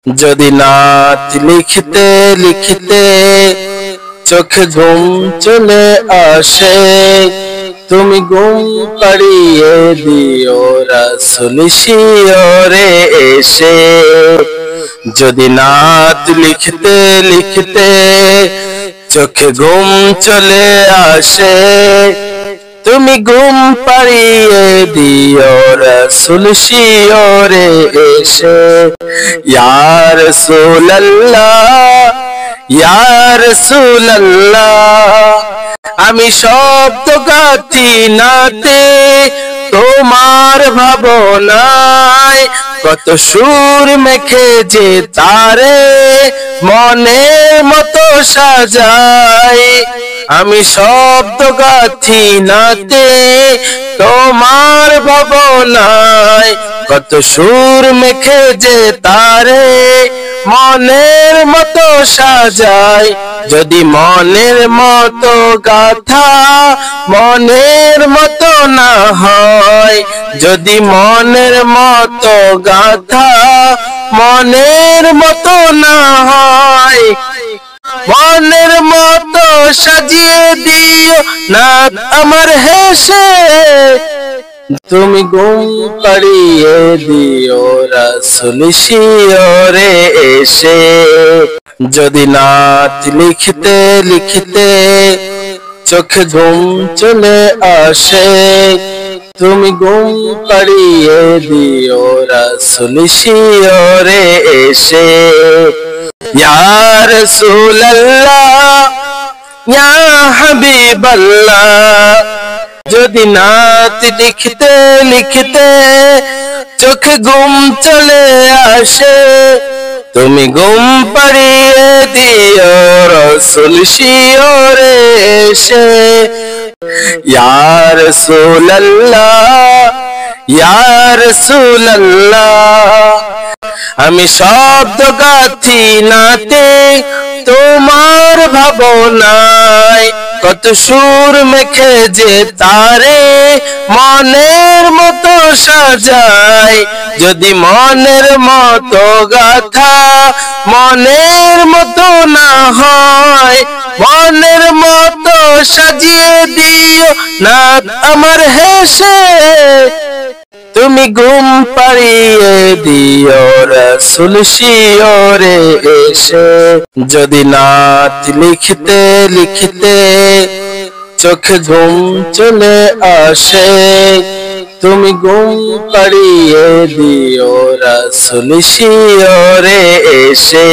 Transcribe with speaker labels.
Speaker 1: যদি নাত লিখতে লিখতে চোখে ঘুম চলে আসে, তুমি ঘুম পাড়িয়ে দিও রাসূল শিয়রে এসে। যদি নাত লিখতে লিখতে চোখে ঘুম চলে আসে, তুমি ঘুম পাড়িয়ে দিও রাসূল শিয়রে এসে। ইয়া রাসূলুল্লাহ ইয়া রাসূলুল্লাহ, আমি শব্দ গাথি নাতে তোমার ভাবনায়, কত সুর মেখে যে তারে মনের মতো সাজাই। আমি শব্দ গাথি নাতে তোমার ভাবনায়, কত সুর মেখে যে তারে মনের মতো সাজাই। যদি মনের মতো গাথা মনের মতো না হয়, যদি মনের মতো গাথা মনের মতো না হয়, মনের মতো সাজিয়ে দিও নাত আমার হেসে। তুমি ঘুম পাড়িয়ে দিও রাসূল শিয়রে এসে। যদি নাত লিখতে লিখতে চোখে ঘুম চলে আসে, তুমি ঘুম পাড়িয়ে দিও রাসূল শিয়রে এসে। ইয়া রাসূলুল্লাহ ইয়া হাবিবাল্লাহ, যদি নাত লিখতে লিখতে চোখে ঘুম চলে আসে, তুমি ঘুম পাড়িয়ে দিও রাসূল শিয়রে এসে। ইয়া রাসূলুল্লাহ ইয়া রাসূলুল্লাহ, আমি শব্দ গাথি নাতে তোমার ভাবনায়, কত সুর মেখে যে তারে মনের মতো সাজাই। যদি মনের মতো গাথা মনের মতো না হয়, মনের মতো সাজিয়ে দিও নাত আমার হেসে। তুমি ঘুম পাড়িয়ে দিও রাসূল শিয়রে এসে। যদি নাত লিখতে লিখতে চোখে ঘুম চলে আসে, তুমি ঘুম পাড়িয়ে দিও রাসূল শিয়রে এসে।